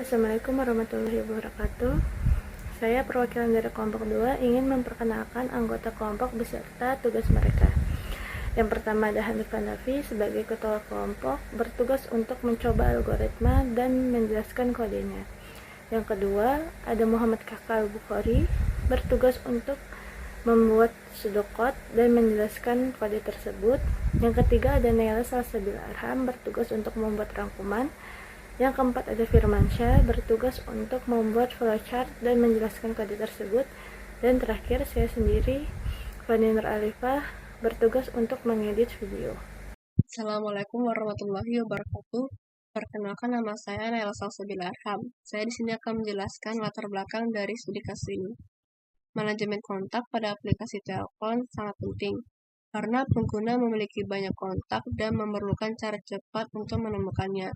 Assalamualaikum warahmatullahi wabarakatuh. Saya perwakilan dari kelompok 2 ingin memperkenalkan anggota kelompok beserta tugas mereka. Yang pertama ada Hanif Hanafi sebagai ketua kelompok bertugas untuk mencoba algoritma dan menjelaskan kodenya. Yang kedua ada Muhammad Kakal Bukhari bertugas untuk membuat pseudocode dan menjelaskan kode tersebut. Yang ketiga ada Naila Salsabil Arham bertugas untuk membuat rangkuman. Yang keempat ada Firmansyah bertugas untuk membuat flowchart dan menjelaskan kode tersebut. Dan terakhir saya sendiri, Fani Nur Alifah, bertugas untuk mengedit video. Assalamualaikum warahmatullahi wabarakatuh. Perkenalkan, nama saya Naila Salsabil Arham. Saya di sini akan menjelaskan latar belakang dari studi kasus ini. Manajemen kontak pada aplikasi telepon sangat penting karena pengguna memiliki banyak kontak dan memerlukan cara cepat untuk menemukannya.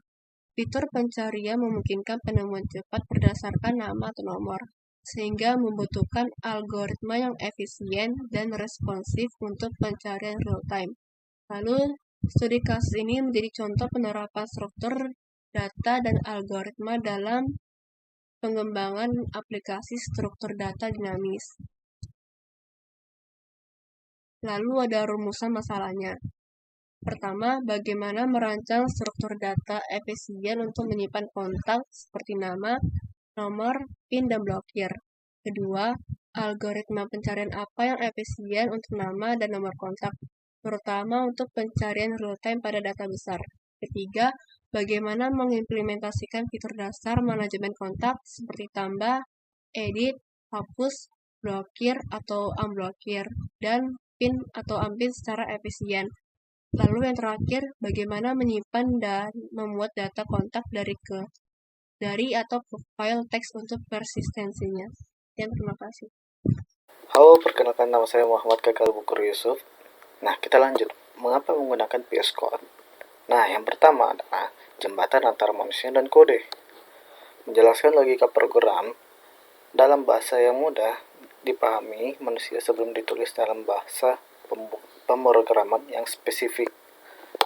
Fitur pencarian memungkinkan penemuan cepat berdasarkan nama atau nomor, sehingga membutuhkan algoritma yang efisien dan responsif untuk pencarian real-time. Lalu, studi kasus ini menjadi contoh penerapan struktur data dan algoritma dalam pengembangan aplikasi struktur data dinamis. Lalu ada rumusan masalahnya. Pertama, bagaimana merancang struktur data efisien untuk menyimpan kontak seperti nama, nomor, PIN, dan blokir. Kedua, algoritma pencarian apa yang efisien untuk nama dan nomor kontak, terutama untuk pencarian real-time pada data besar. Ketiga, bagaimana mengimplementasikan fitur dasar manajemen kontak seperti tambah, edit, hapus, blokir atau unblokir, dan PIN atau unPIN secara efisien. Lalu yang terakhir, bagaimana menyimpan dan memuat data kontak dari atau ke file teks untuk persistensinya. Dan terima kasih. Halo, perkenalkan nama saya Muhammad Kakal Bukhari Yusuf. Nah, kita lanjut. Mengapa menggunakan VS Code? Nah, yang pertama adalah jembatan antara manusia dan kode. Menjelaskan logika program dalam bahasa yang mudah dipahami manusia sebelum ditulis dalam bahasa pemrograman yang spesifik.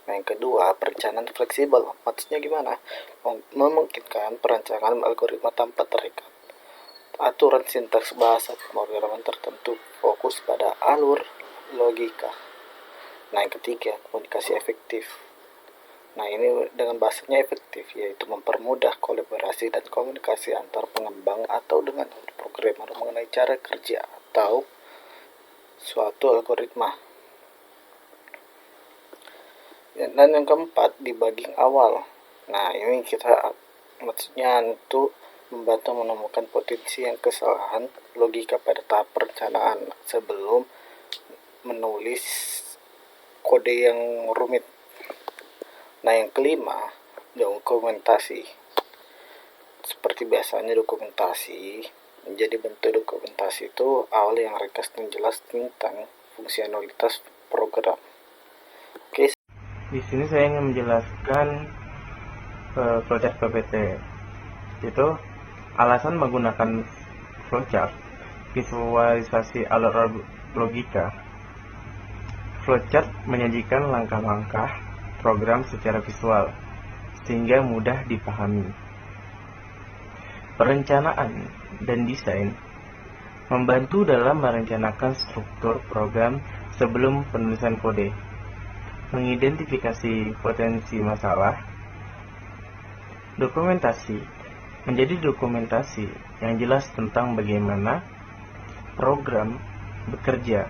Nah, yang kedua, perencanaan fleksibel. Maksudnya gimana? Memungkinkan perancangan algoritma tanpa terikat aturan sintaks bahasa pemrograman tertentu, fokus pada alur logika. Nah, yang ketiga, komunikasi efektif. Nah, ini dengan bahasanya efektif, yaitu mempermudah kolaborasi dan komunikasi antar pengembang atau dengan programmer mengenai cara kerja atau suatu algoritma. Dan yang keempat, debugging awal. Nah, ini maksudnya untuk membantu menemukan potensi yang kesalahan logika pada tahap perencanaan sebelum menulis kode yang rumit. Nah, yang kelima, dokumentasi. Seperti biasanya dokumentasi menjadi bentuk dokumentasi itu awal yang ringkas dan jelas tentang fungsionalitas program. Oke. Di sini saya ingin menjelaskan flowchart PPT. Itu alasan menggunakan flowchart, visualisasi alur logika. Flowchart menyajikan langkah-langkah program secara visual, sehingga mudah dipahami. Perencanaan dan desain membantu dalam merencanakan struktur program sebelum penulisan kode, mengidentifikasi potensi masalah. Dokumentasi menjadi dokumentasi yang jelas tentang bagaimana program bekerja,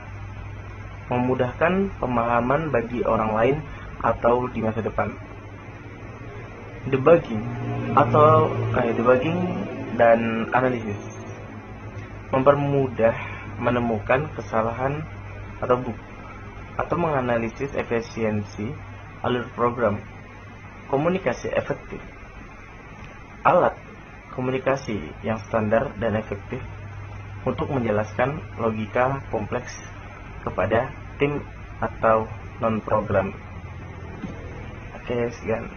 memudahkan pemahaman bagi orang lain atau di masa depan. Debugging dan analisis mempermudah menemukan kesalahan atau bug atau menganalisis efisiensi alur program. Komunikasi efektif, alat komunikasi yang standar dan efektif untuk menjelaskan logika kompleks kepada tim atau non-program. Oke, sekian.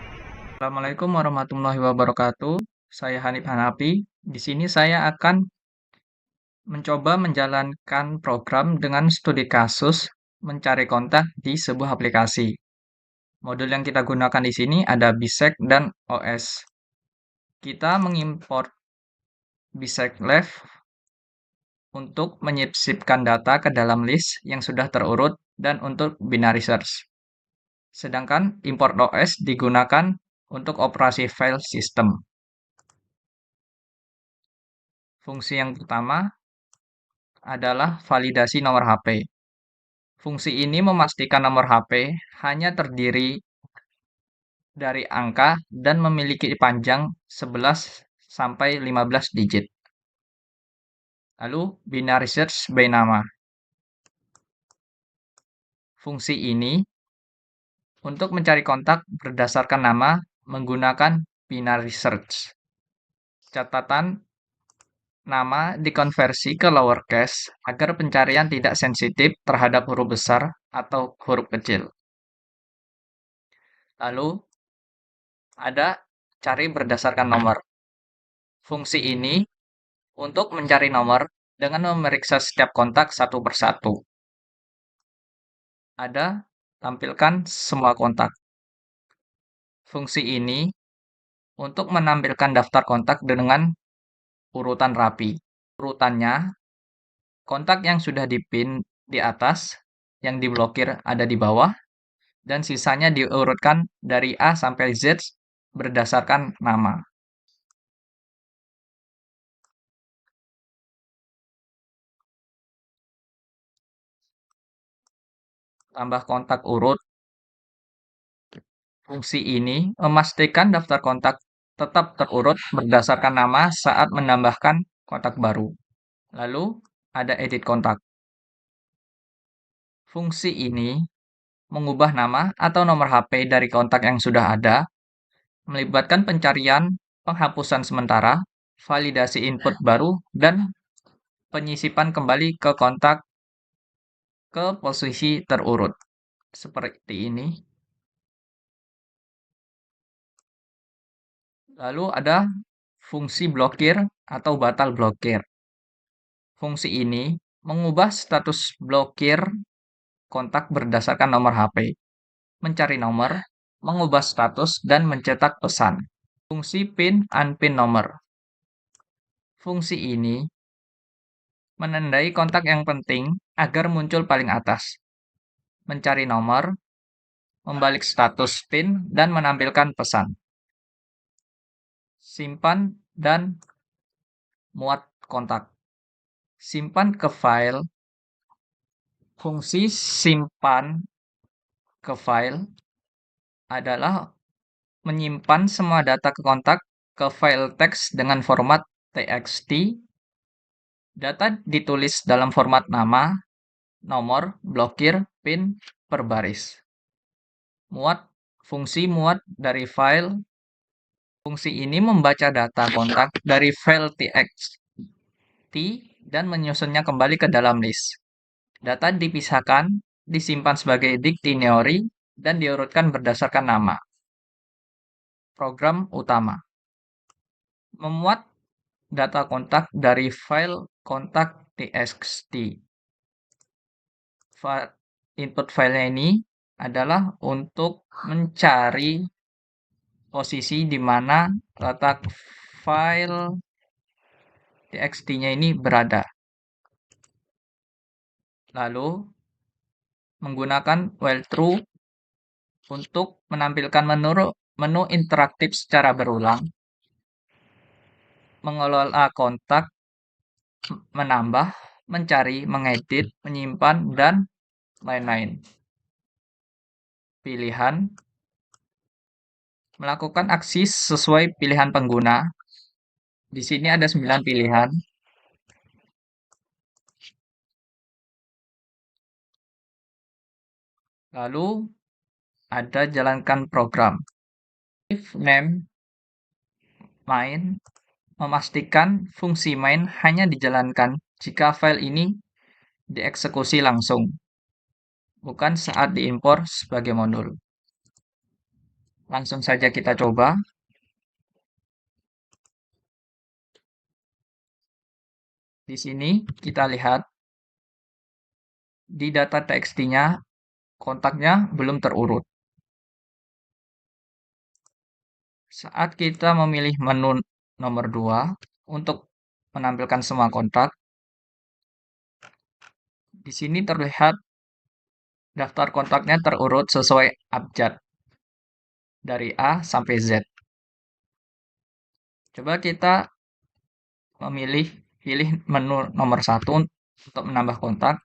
Assalamualaikum warahmatullahi wabarakatuh. Saya Hanif Hanafi. Di sini saya akan mencoba menjalankan program dengan studi kasus mencari kontak di sebuah aplikasi. Modul yang kita gunakan di sini ada Bisect dan OS. Kita mengimport bisect left untuk menyisipkan data ke dalam list yang sudah terurut dan untuk binary search. Sedangkan import OS digunakan untuk operasi file system. Fungsi yang pertama adalah validasi nomor HP. Fungsi ini memastikan nomor HP hanya terdiri dari angka dan memiliki panjang 11 sampai 15 digit. Lalu binary search by nama. Fungsi ini untuk mencari kontak berdasarkan nama menggunakan binary search. Catatan, nama dikonversi ke lowercase agar pencarian tidak sensitif terhadap huruf besar atau huruf kecil. Lalu, ada cari berdasarkan nomor. Fungsi ini untuk mencari nomor dengan memeriksa setiap kontak satu persatu. Ada tampilkan semua kontak. Fungsi ini untuk menampilkan daftar kontak dengan urutan rapi. Urutannya, kontak yang sudah dipin di atas, yang diblokir ada di bawah, dan sisanya diurutkan dari A sampai Z berdasarkan nama. Tambah kontak urut. Fungsi ini memastikan daftar kontak tetap terurut berdasarkan nama saat menambahkan kontak baru. Lalu, ada edit kontak. Fungsi ini mengubah nama atau nomor HP dari kontak yang sudah ada, melibatkan pencarian, penghapusan sementara, validasi input baru, dan penyisipan kembali ke kontak ke posisi terurut. Seperti ini. Lalu ada fungsi blokir atau batal blokir. Fungsi ini mengubah status blokir kontak berdasarkan nomor HP, mencari nomor, mengubah status, dan mencetak pesan. Fungsi pin unpin nomor. Fungsi ini menandai kontak yang penting agar muncul paling atas, mencari nomor, membalik status pin, dan menampilkan pesan. Simpan dan muat kontak. Simpan ke file. Fungsi simpan ke file adalah menyimpan semua data ke kontak ke file teks dengan format txt. Data ditulis dalam format nama, nomor, blokir, pin, per baris. Muat. Fungsi muat dari file. Fungsi ini membaca data kontak dari file txt dan menyusunnya kembali ke dalam list. Data dipisahkan, disimpan sebagai dictionary, dan diurutkan berdasarkan nama. Program utama. Memuat data kontak dari file kontak txt. Input filenya ini adalah untuk mencari posisi di mana letak file txt-nya ini berada. Lalu, menggunakan while true untuk menampilkan menu interaktif secara berulang, mengelola kontak, menambah, mencari, mengedit, menyimpan, dan lain-lain. Pilihan. Melakukan aksi sesuai pilihan pengguna. Di sini ada 9 pilihan. Lalu ada jalankan program. If name main memastikan fungsi main hanya dijalankan jika file ini dieksekusi langsung, bukan saat diimpor sebagai modul. Langsung saja kita coba. Di sini kita lihat di data txt-nya kontaknya belum terurut. Saat kita memilih menu nomor 2 untuk menampilkan semua kontak. Di sini terlihat daftar kontaknya terurut sesuai abjad dari A sampai Z. Coba kita pilih menu nomor 1 untuk menambah kontak.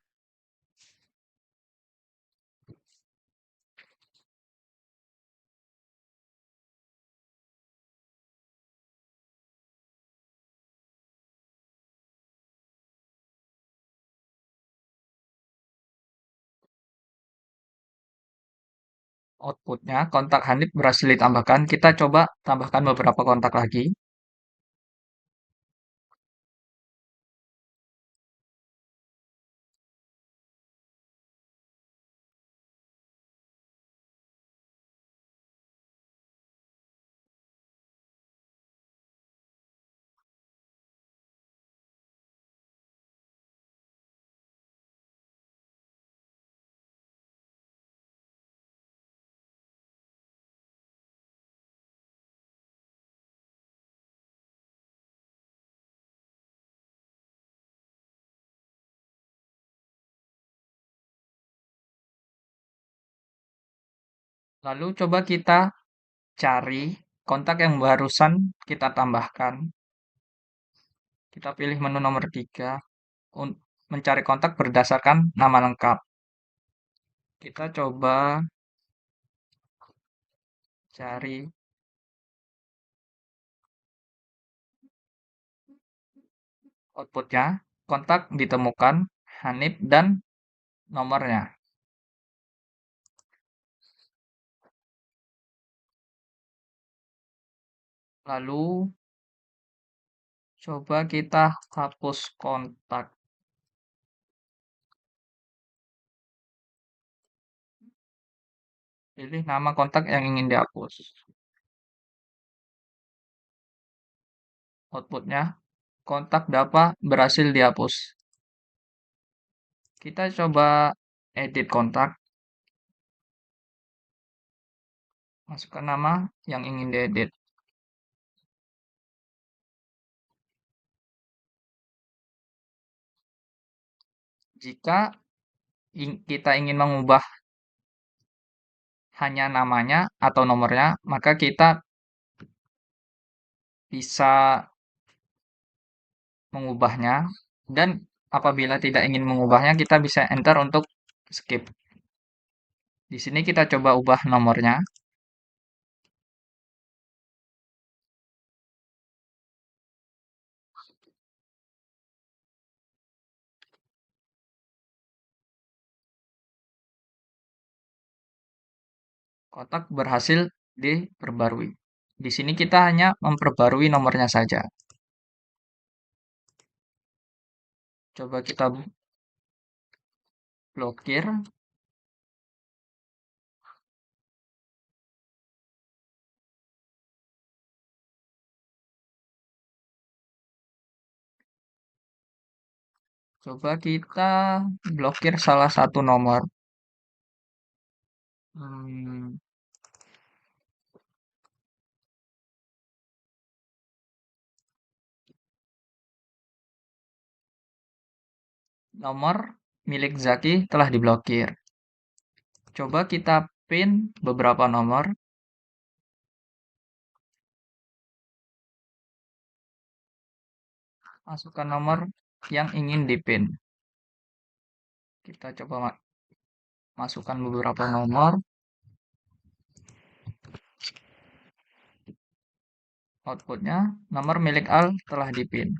Outputnya kontak Hanif berhasil ditambahkan. Kita coba tambahkan beberapa kontak lagi. Lalu coba kita cari kontak yang barusan kita tambahkan. Kita pilih menu nomor 3 untuk mencari kontak berdasarkan nama lengkap. Kita coba cari outputnya. Kontak ditemukan, Hanif dan nomornya. Lalu coba kita hapus kontak. Pilih nama kontak yang ingin dihapus. Outputnya, kontak Dapa berhasil dihapus. Kita coba edit kontak. Masukkan nama yang ingin diedit. Jika kita ingin mengubah hanya namanya atau nomornya, maka kita bisa mengubahnya, dan apabila tidak ingin mengubahnya, kita bisa enter untuk skip. Di sini kita coba ubah nomornya. Kontak berhasil diperbarui. Di sini kita hanya memperbarui nomornya saja. Coba kita blokir. Coba kita blokir salah satu nomor. Nomor milik Zaki telah diblokir. Coba kita pin beberapa nomor. Masukkan nomor yang ingin dipin. Kita coba masukkan beberapa nomor. Outputnya, nomor milik Al telah dipin.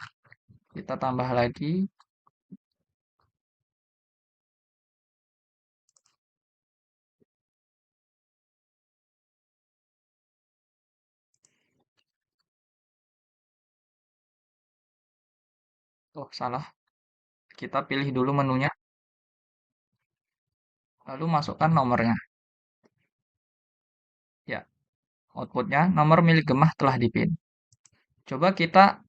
Kita tambah lagi. Oh, salah. Kita pilih dulu menunya. Lalu masukkan nomornya. Ya, outputnya nomor milik Gemah telah dipin. Coba kita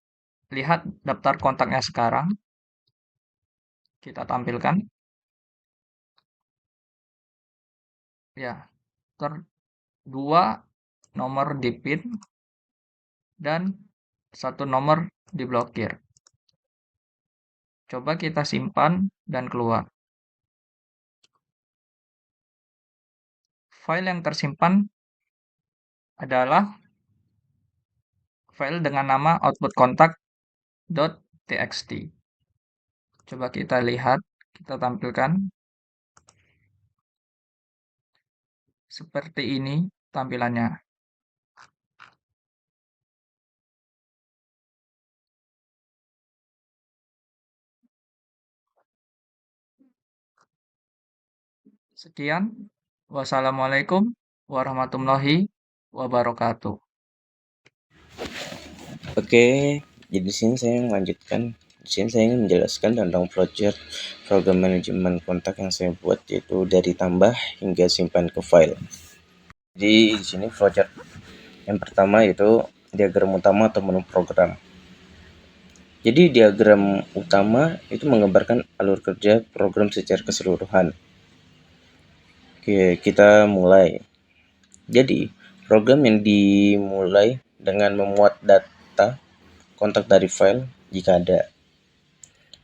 lihat daftar kontaknya sekarang. Kita tampilkan. Ya, dua nomor dipin dan satu nomor diblokir. Coba kita simpan dan keluar. File yang tersimpan adalah file dengan nama output_contact.txt. Coba kita lihat, kita tampilkan. Seperti ini tampilannya. Sekian. Wassalamualaikum warahmatullahi wabarakatuh. Oke, jadi di sini saya melanjutkan. Di sini saya ingin menjelaskan tentang project program manajemen kontak yang saya buat, yaitu dari tambah hingga simpan ke file. Jadi di sini project yang pertama yaitu diagram utama atau menu program. Jadi diagram utama itu menggambarkan alur kerja program secara keseluruhan. Oke, kita mulai. Jadi program yang dimulai dengan memuat data kontak dari file jika ada.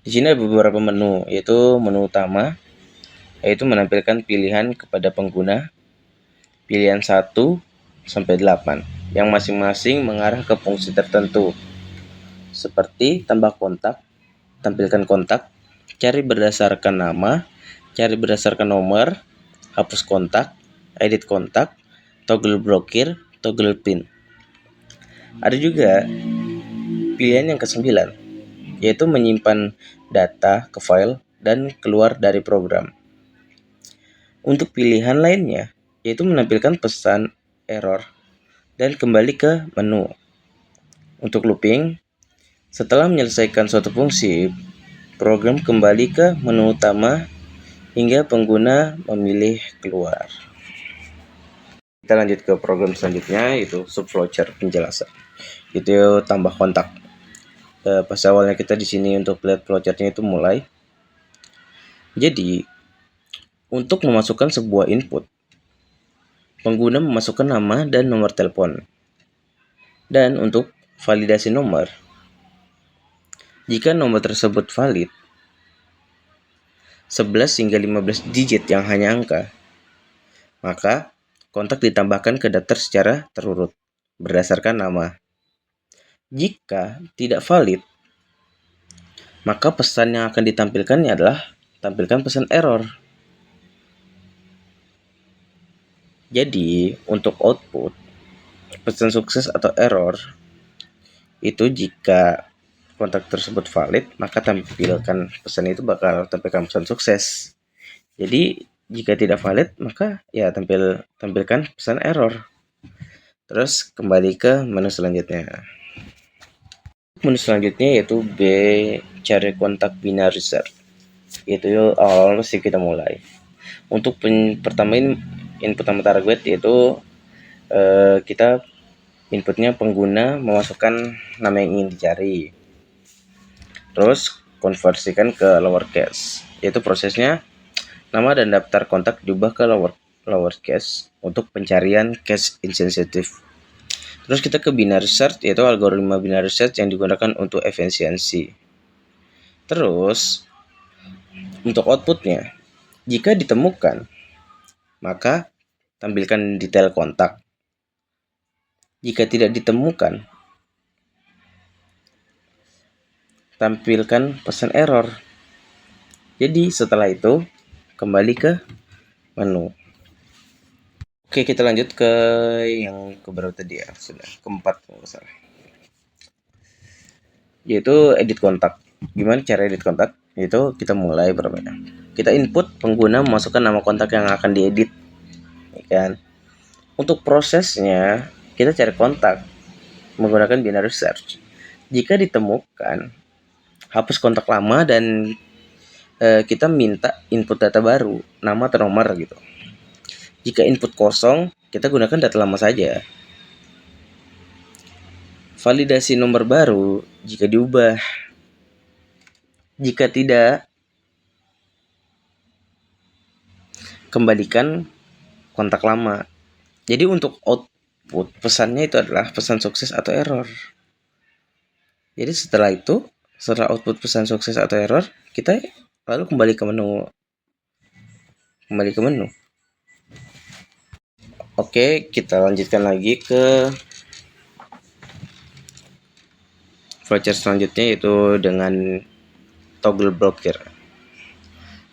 Di sini ada beberapa menu, yaitu menu utama, yaitu menampilkan pilihan kepada pengguna, pilihan 1 sampai 8, yang masing-masing mengarah ke fungsi tertentu, seperti tambah kontak, tampilkan kontak, cari berdasarkan nama, cari berdasarkan nomor, hapus kontak, edit kontak, toggle blokir, toggle pin. Ada juga pilihan yang ke-9, yaitu menyimpan data ke file dan keluar dari program. Untuk pilihan lainnya, yaitu menampilkan pesan error dan kembali ke menu. Untuk looping, setelah menyelesaikan suatu fungsi, program kembali ke menu utama hingga pengguna memilih keluar. Kita lanjut ke program selanjutnya, yaitu subflowchart penjelasan. Itu tambah kontak. Pas awalnya kita di sini untuk lihat flowchartnya itu mulai. Jadi untuk memasukkan sebuah input, pengguna memasukkan nama dan nomor telepon. Dan untuk validasi nomor, jika nomor tersebut valid 11 hingga 15 digit yang hanya angka, maka kontak ditambahkan ke daftar secara terurut berdasarkan nama. Jika tidak valid, maka pesan yang akan ditampilkannya adalah tampilkan pesan error. Jadi, untuk output pesan sukses atau error itu jika kontak tersebut valid, maka tampilkan pesan itu bakal tampilkan pesan sukses. Jadi, jika tidak valid, maka ya tampilkan pesan error. Terus kembali ke menu selanjutnya. Menu selanjutnya yaitu B, cari kontak binary search. Itu awal sih kita mulai. Untuk pertama input sama target yaitu kita inputnya pengguna memasukkan nama yang ingin dicari. Terus konversikan ke lowercase. Yaitu prosesnya nama dan daftar kontak diubah ke lowercase untuk pencarian case insensitive. Terus kita ke binary search, yaitu algoritma binary search yang digunakan untuk efisiensi. Terus untuk outputnya, jika ditemukan, maka tampilkan detail kontak. Jika tidak ditemukan, tampilkan pesan error. Jadi setelah itu kembali ke menu. Oke, kita lanjut ke yang keberapa tadi ya, sudah keempat kalau nggak salah, yaitu edit kontak. Gimana cara edit kontak? Itu kita mulai pertama. Kita input pengguna memasukkan nama kontak yang akan diedit, ya kan? Untuk prosesnya kita cari kontak menggunakan binary search. Jika ditemukan, hapus kontak lama dan kita minta input data baru, nama atau nomor gitu. Jika input kosong, kita gunakan data lama saja. Validasi nomor baru jika diubah. Jika tidak, kembalikan kontak lama. Jadi untuk output pesannya itu adalah pesan sukses atau error. Jadi setelah output pesan sukses atau error, kita lalu kembali ke menu. Oke, kita lanjutkan lagi ke flowchart selanjutnya, yaitu dengan toggle blokir.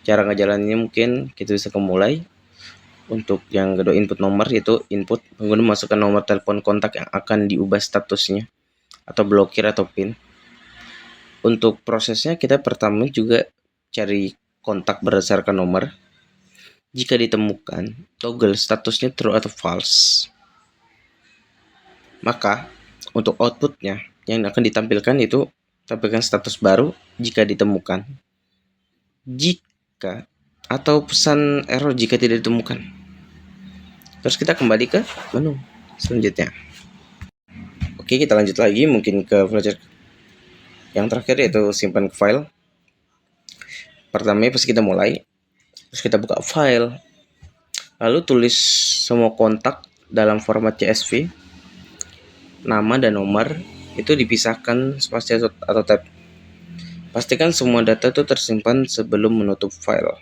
Cara ngejalannya mungkin kita bisa mulai. Untuk yang kedua, input nomor, yaitu input pengguna masukkan nomor telepon kontak yang akan diubah statusnya atau blokir atau pin. Untuk prosesnya kita pertama juga cari kontak berdasarkan nomor. Jika ditemukan, toggle statusnya true atau false. Maka untuk outputnya yang akan ditampilkan itu tampilkan status baru jika ditemukan. Jika atau pesan error jika tidak ditemukan. Terus kita kembali ke menu selanjutnya. Oke, kita lanjut lagi mungkin ke flowchart yang terakhir, yaitu simpan ke file. Pertama pas kita mulai, terus kita buka file, lalu tulis semua kontak dalam format CSV, nama dan nomor itu dipisahkan spasi atau tab. Pastikan semua data itu tersimpan sebelum menutup file.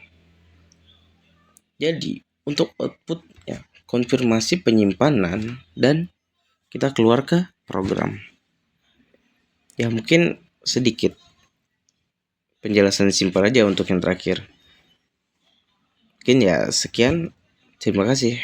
Jadi untuk outputnya konfirmasi penyimpanan dan kita keluar ke program. Ya mungkin sedikit penjelasan simpel aja untuk yang terakhir. Mungkin ya sekian. Terima kasih.